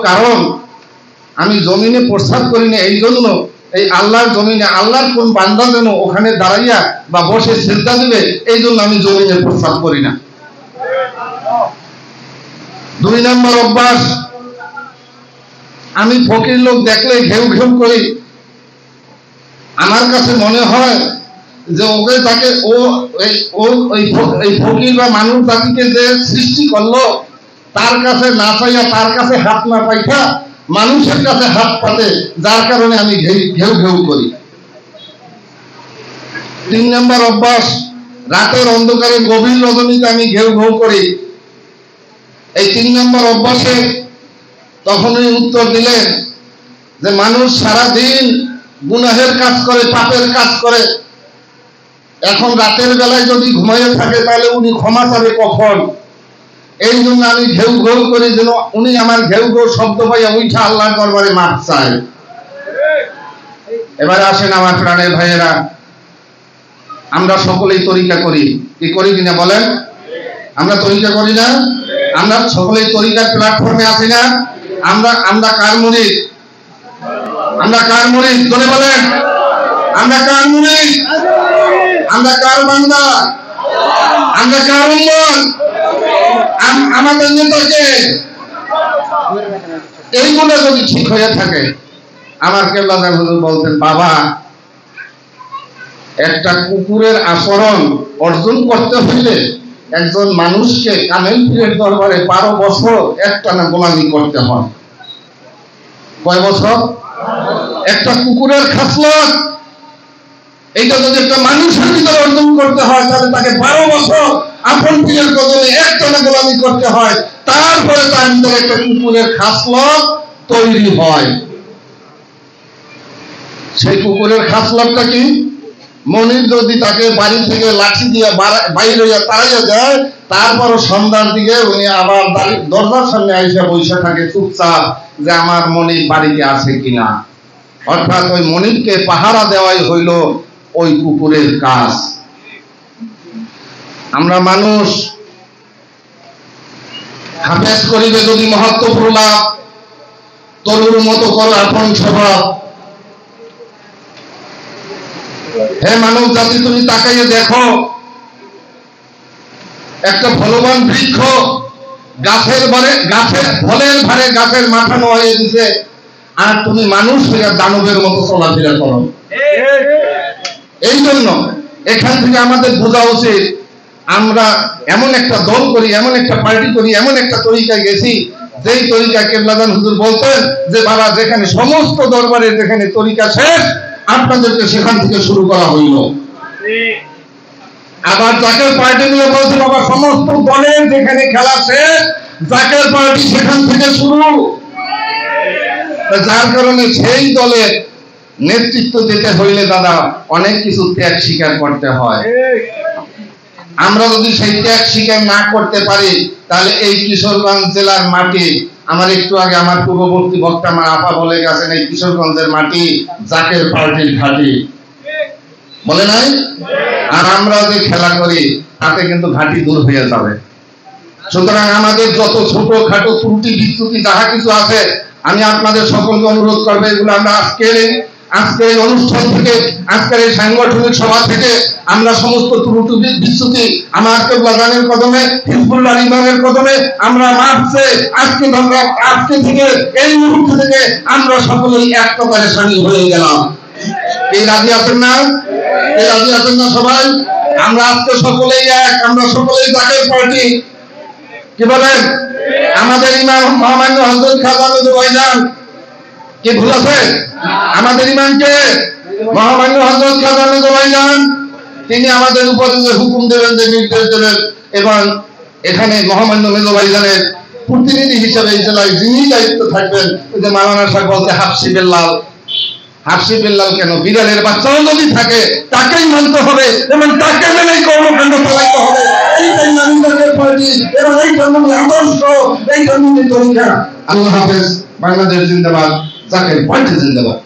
কারণ আমি জমিনে প্রস্তাব করি না, এই জন্য এই আল্লাহর জমিনে আল্লাহর কোন বান্দা যেন ওখানে দাঁড়াইয়া বা বসে সিজদা দিবে, এই জন্য আমি জমিনে প্রস্তাব করি না। 2 নম্বর অভ্যাস, আমি ফকির লোক দেখলে ঘেউ ঘেউ করি। আমার কাছে মনে হয় যে ওকে তাকে ওই ফকির বা মানুষ জাতিকে যে সৃষ্টি করলো তার কাছে না চাইয়া, তার কাছে হাত না পাইতা মানুষের কাছে হাত পাতে, যার কারণে আমি ঘেউ ঘেউ করি। 3 নম্বর অভ্যাস, রাতের অন্ধকারে গভীর রজনীতে আমি ঘেউ ঘেউ করি। এই 3 নম্বর অভ্যাসে তখনই উত্তর দিলেন যে মানুষ সারা দিন গুনাহের কাজ করে, পাপের কাজ করে, এখন রাতের বেলায় যদি ঘুমাইয়ে থাকে তাহলে উনি ক্ষমা চাবে কখন? এই জন্য আমি ঘেউ ঘেউ করি যেন উনি আমার ঘেউ ঘেউ শব্দ পাইয়া উঠা আল্লাহর দরবারে মাফ চায়। এবারে আসেন আমার প্রাণের ভাইয়েরা, আমরা সকলেই তরিকা করি, কি করি কিনা বলেন? আমরা তরিকা করি না? আমরা সকলেই তরিকার প্ল্যাটফর্মে আছি না? আমরা কার মুরিদ? আমরা কার মুরিদ? জোরে বলেন, আমরা কার মুরিদ? আমরা কার বান্দা? আমরা কার উম্মত? আমাদের নেতাকে এইগুলো যদি ঠিক হয়ে থাকে, আমার কেবলাদার হুজুর বলতেন, বাবা একটা কুকুরের আচরণ অর্জন করতে হইলে একজন মানুষকে কামেল পীরের দরবারে 12 বছর একটানা গোলামি করতে হয়। কয় বছর? একটা কুকুরের খাসলত এইটা যদি একটা মানুষের ভিতরে অর্জন করতে হয় তাহলে তাকে 12 বছর আপন পীরের কদমে একটানা গোলামি করতে হয়, তারপরে তার ভিতরে একটা কুকুরের খাসলত তৈরি হয়। সেই কুকুরের খাসলতটা কি? মনির যদি তাকে বাড়ি থেকে লাঠি দিয়ে বাইরে তাড়াইয়া দেয়, তারপরও সন্ধ্যার দিকে উনি আবার দরজার সামনে আইসা বসে থাকে চুপচাপ যে আমার মনির বাড়িতে আছে কিনা। অর্থাৎ ওই মনিরকে পাহারা দেওয়াই হইল ওই কুকুরের কাজ। আমরা মানুষ হাফেজ করিবে যদি মহত্ব প্রলাপ, তরুর মতো করো আপন স্বভাব। হে মানব জাতি, তুমি তাকাইয়ে দেখো, একটা ফলবান বৃক্ষ গাছের ফলের ভারে গাছের মাথা নোয়াইয়ে দিছে, আর তুমি মানুষ হইয়া দানবের মতো চলাফেরা করো। এই জন্য এখান থেকে আমাদের বোঝা উচিত, আমরা এমন একটা দল করি, এমন একটা পার্টি করি, এমন একটা তরিকায় গেছি যেই তরিকা কেবলাদান হুজুর বলতেন যে বাবা যেখানে সমস্ত দরবারে যেখানে তরিকা শেষ, আপনাদেরকে সেখান থেকে শুরু করা হইল। আবার জাকের পার্টি নিয়ে বলছে বাবা সমস্ত দলের যেখানে খেলা শেষ, জাকের পার্টি সেখান থেকে শুরু। যার কারণে সেই দলের নেতৃত্ব দিতে হইলে দাদা অনেক কিছু ত্যাগ স্বীকার করতে হয়। আমরা যদি সেই ত্যাগ স্বীকার না করতে পারি তাহলে এই কিশোরগঞ্জ জেলার মাটি, আমার একটু আগে আমার পূর্ববর্তী বক্তা আমার আপা বলে গেছেন, এই কিশোরগঞ্জের মাটি জাকের পার্টির ঘাঁটি, বলে নাই? আর আমরা যে খেলা করি তাতে কিন্তু ঘাঁটি দূর হয়ে যাবে। সুতরাং আমাদের যত ছোট খাটো ত্রুটি বিচ্যুতি যাহা কিছু আছে, আমি আপনাদের সকলকে অনুরোধ করবো এগুলো আমরা আজকের এই অনুষ্ঠান থেকে, আজকের এই সাংগঠনিক সভা থেকে আমরা সমস্ত ত্রুটি বিচ্যুতি আমার কেবলাদানের কদমে, হিজবুল্লাহ ইমামের কদমে আমরা মাপছে আজকে থেকে এই মুহূর্ত থেকে আমরা সকলেই এক প্রকারে শামিল হয়ে গেলাম। এই রাজি আছেন না? এই রাজি আছেন না সবাই? আমরা আজকে সকলেই এক, আমরা সকলেই জাকের পার্টি। কি বলেন? আমাদের ইমাম মহামান্য হযরত খাজা নজরুল ভাইজান কি ভুল আছে? আমাদের ইমামকে মহামান্য হযরত খাজা নজরুল ভাইজান তিনি আমাদের উপরে যে হুকুম দেবেন, যে নির্দেশ দেবেন, এবং এখানে মহামান্য নজরুল ভাইজানের প্রতিনিধি হিসেবে এই জেলায় যিনি দায়িত্ব থাকবেন, যে মাওলানা সাহেব বলতে হাফসি বিল্লাল কেন, বিড়ালের বাচ্চাও যদি থাকে তাকেই মানতে হবে এবং তাকে মেনেই কর্মকাণ্ড চালাতে হবে। এইটাই নারীদের পার্টি এবং এই ধরনের আদর্শ, এই ধরনের তরিকা। আল্লাহ হাফেজ। বাংলাদেশ জিন্দাবাদ, জাকের পার্টি জিন্দাবাদ।